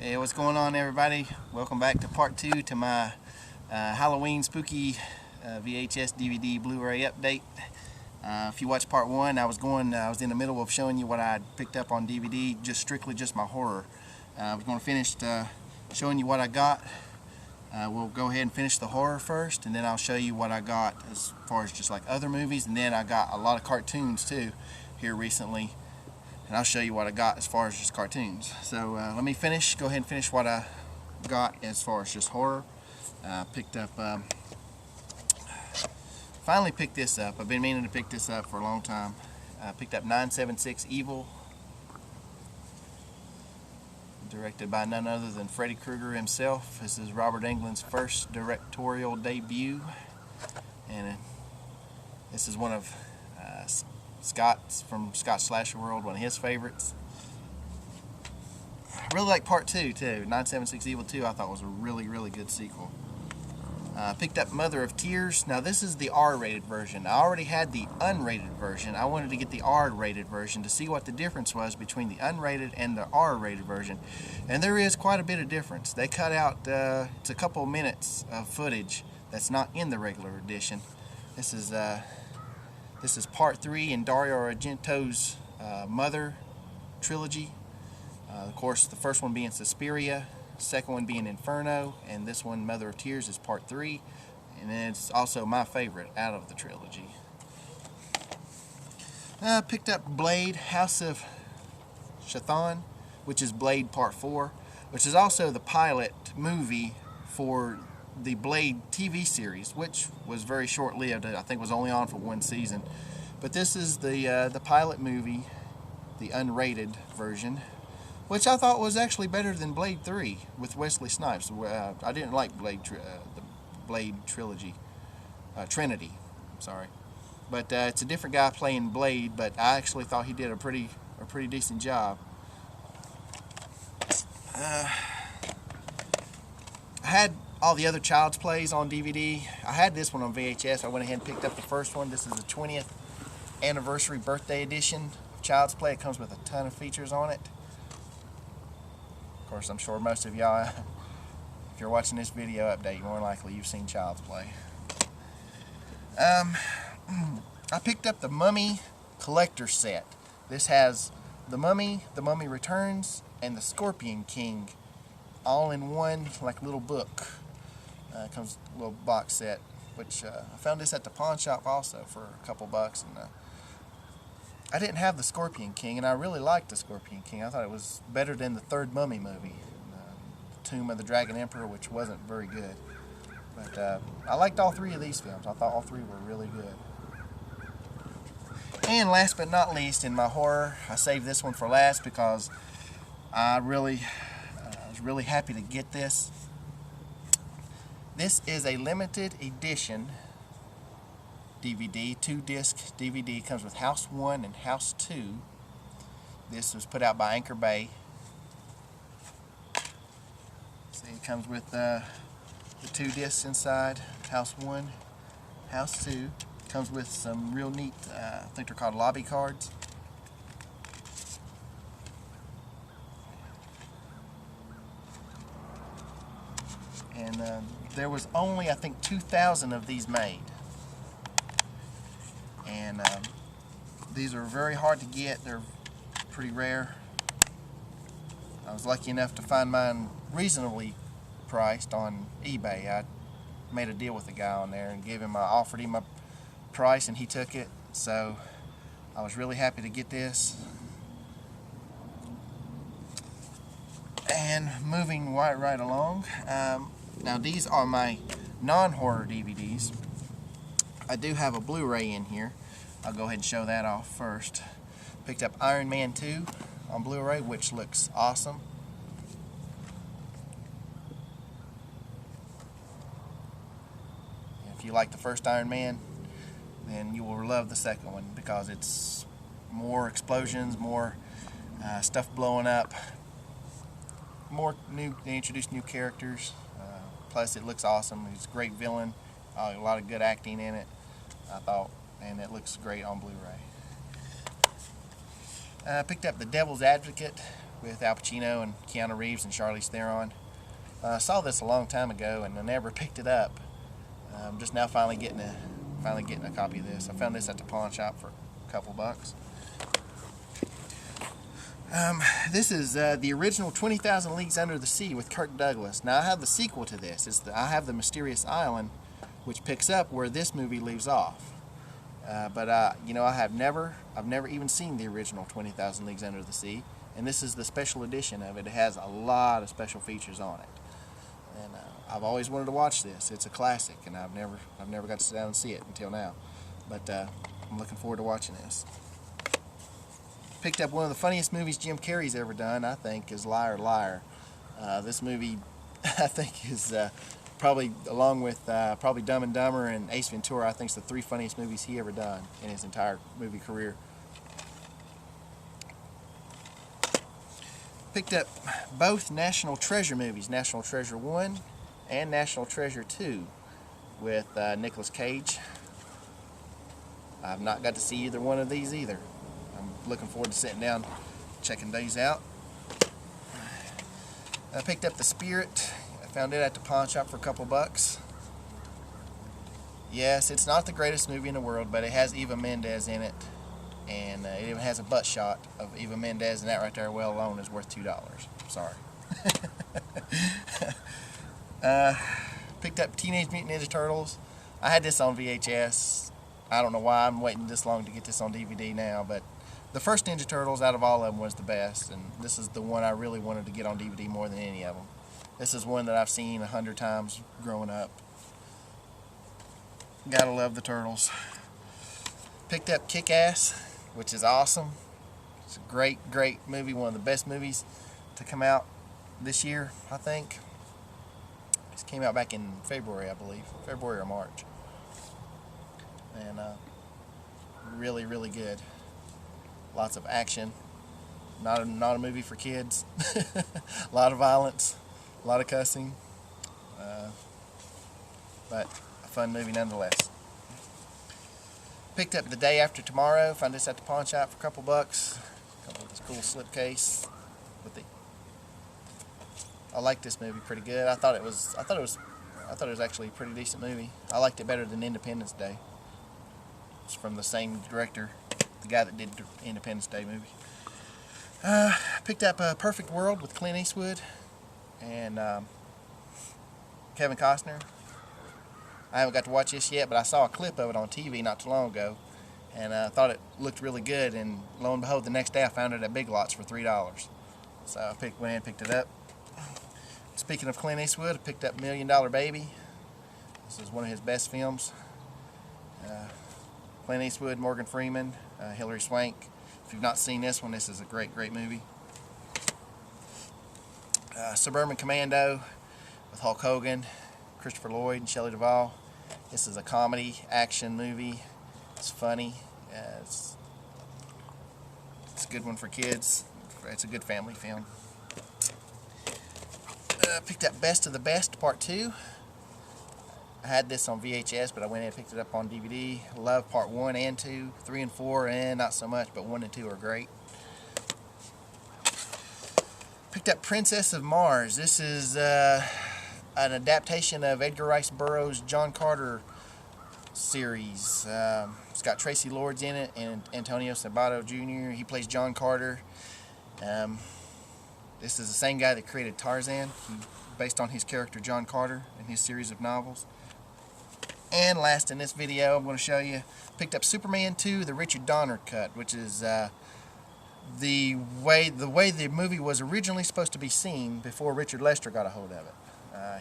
Hey, what's going on, everybody? Welcome back to part 2 to my Halloween spooky VHS DVD Blu-ray update. If you watched part 1, I was in the middle of showing you what I picked up on DVD, strictly my horror. I was going to finish showing you what I got. We'll go ahead and finish the horror first, and then I'll show you what I got as far as just like other movies, and then I got a lot of cartoons too here recently. And I'll show you what I got as far as just cartoons. So let me go ahead and finish what I got as far as just horror. Picked up, finally picked this up. I've been meaning to pick this up for a long time. Picked up 976 Evil, directed by none other than Freddy Krueger himself. This is Robert Englund's first directorial debut, and this is one of Scott's from Scott's Slasher World, one of his favorites. I really like part 2 too. 976 Evil 2 I thought was a really good sequel. Picked up Mother of Tears. Now this is the R-rated version. I already had the unrated version. I wanted to get the R-rated version to see what the difference was between the unrated and the R-rated version. And there is quite a bit of difference. They cut out, it's a couple minutes of footage that's not in the regular edition. This is part 3 in Dario Argento's Mother trilogy. Of course, the first one being Suspiria, the second one being Inferno, and this one, Mother of Tears, is part 3. And it's also my favorite out of the trilogy. Picked up Blade, House of Chthon, which is Blade Part 4, which is also the pilot movie for the Blade TV series, which was very short-lived. I think was only on for one season. But this is the pilot movie, the unrated version, which I thought was actually better than Blade 3 with Wesley Snipes. I didn't like the Blade trilogy, Trinity. Sorry, but it's a different guy playing Blade. But I actually thought he did a pretty decent job. I had all the other Child's Plays on DVD. I had this one on VHS. I went ahead and picked up the first one. This is the 20th anniversary birthday edition of Child's Play. It comes with a ton of features on it. Of course, I'm sure most of y'all, if you're watching this video update, more likely you've seen Child's Play. I picked up the Mummy collector set. This has the Mummy Returns, and the Scorpion King all in one like little book. It comes a little box set, which I found this at the pawn shop also for a couple bucks, and I didn't have the Scorpion King, and I really liked the Scorpion King. I thought it was better than the third Mummy movie, Tomb of the Dragon Emperor, which wasn't very good. But I liked all three of these films. I thought all three were really good. And last but not least, in my horror, I saved this one for last because I was really happy to get this. This is a limited edition DVD, 2-disc DVD. Comes with House 1 and House 2. This was put out by Anchor Bay. See, it comes with the 2 discs inside. House 1, House 2. Comes with some real neat, I think they're called lobby cards. And there was only, I think, 2,000 of these made. And these are very hard to get. They're pretty rare. I was lucky enough to find mine reasonably priced on eBay. I made a deal with the guy on there and offered him a price, and he took it. So I was really happy to get this. And moving right along. Now these are my non-horror DVDs. I do have a Blu-ray in here. I'll go ahead and show that off first. Picked up Iron Man 2 on Blu-ray, which looks awesome. If you like the first Iron Man, then you will love the second one because it's more explosions, more stuff blowing up, they introduced new characters. Plus, it looks awesome. He's a great villain. A lot of good acting in it, I thought, and it looks great on Blu-ray. Picked up The Devil's Advocate, with Al Pacino and Keanu Reeves and Charlize Theron. I saw this a long time ago and I never picked it up. I'm just now finally getting a copy of this. I found this at the pawn shop for a couple bucks. This is the original 20,000 Leagues Under the Sea with Kirk Douglas. Now I have the sequel to this. I have The Mysterious Island, which picks up where this movie leaves off. But you know, I've never even seen the original 20,000 Leagues Under the Sea, and this is the special edition of it. It has a lot of special features on it, and I've always wanted to watch this. It's a classic, and I've never got to sit down and see it until now. But I'm looking forward to watching this. Picked up one of the funniest movies Jim Carrey's ever done, I think, is Liar Liar. This movie, I think, is probably, along with probably Dumb and Dumber and Ace Ventura, I think it's the 3 funniest movies he ever done in his entire movie career. Picked up both National Treasure movies, National Treasure 1 and National Treasure 2, with Nicolas Cage. I've not got to see either one of these either. I'm looking forward to sitting down, checking these out. I picked up The Spirit. I found it at the pawn shop for a couple bucks. Yes, it's not the greatest movie in the world, but it has Eva Mendes in it, and it even has a butt shot of Eva Mendes, and that right there, well alone, is worth $2. Sorry. Picked up Teenage Mutant Ninja Turtles. I had this on VHS. I don't know why I'm waiting this long to get this on DVD now, but the first Ninja Turtles out of all of them was the best, and this is the one I really wanted to get on DVD more than any of them. This is one that I've seen 100 times growing up. Gotta love the Turtles. Picked up Kick-Ass, which is awesome. It's a great movie, one of the best movies to come out this year, I think. This came out back in February, I believe. February or March. And really good. Lots of action. Not a movie for kids. A lot of violence, a lot of cussing, but a fun movie nonetheless. Picked up The Day After Tomorrow. Found this at the pawn shop for a couple bucks. Comes with this cool slipcase. I like this movie pretty good. I thought it was actually a pretty decent movie. I liked it better than Independence Day. It's from the same director, the guy that did the Independence Day movie. Picked up A Perfect World with Clint Eastwood and Kevin Costner. I haven't got to watch this yet, but I saw a clip of it on TV not too long ago, and I thought it looked really good, and lo and behold, the next day I found it at Big Lots for $3. So I went in and picked it up. Speaking of Clint Eastwood, I picked up $1 Million Baby. This is one of his best films. Clint Eastwood, Morgan Freeman, Hilary Swank. If you've not seen this one, this is a great movie. Suburban Commando with Hulk Hogan, Christopher Lloyd, and Shelley Duvall. This is a comedy action movie. It's funny. It's a good one for kids. It's a good family film. Picked up Best of the Best Part 2. I had this on VHS, but I went in and picked it up on DVD. Love Part 1 and 2. 3 and 4, not so much, but 1 and 2 are great. Picked up Princess of Mars. This is an adaptation of Edgar Rice Burroughs' John Carter series. It's got Tracy Lords in it and Antonio Sabato Jr. He plays John Carter. This is the same guy that created Tarzan, based on his character John Carter and his series of novels. And last in this video, I'm going to show you, picked up Superman 2, the Richard Donner cut, which is the way the movie was originally supposed to be seen before Richard Lester got a hold of it.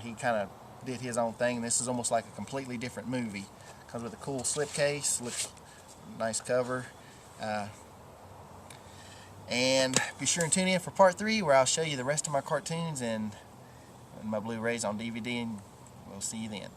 He kind of did his own thing. This is almost like a completely different movie. Comes with a cool slipcase, looks nice cover. And be sure and tune in for part 3, where I'll show you the rest of my cartoons and my Blu-rays on DVD, and we'll see you then.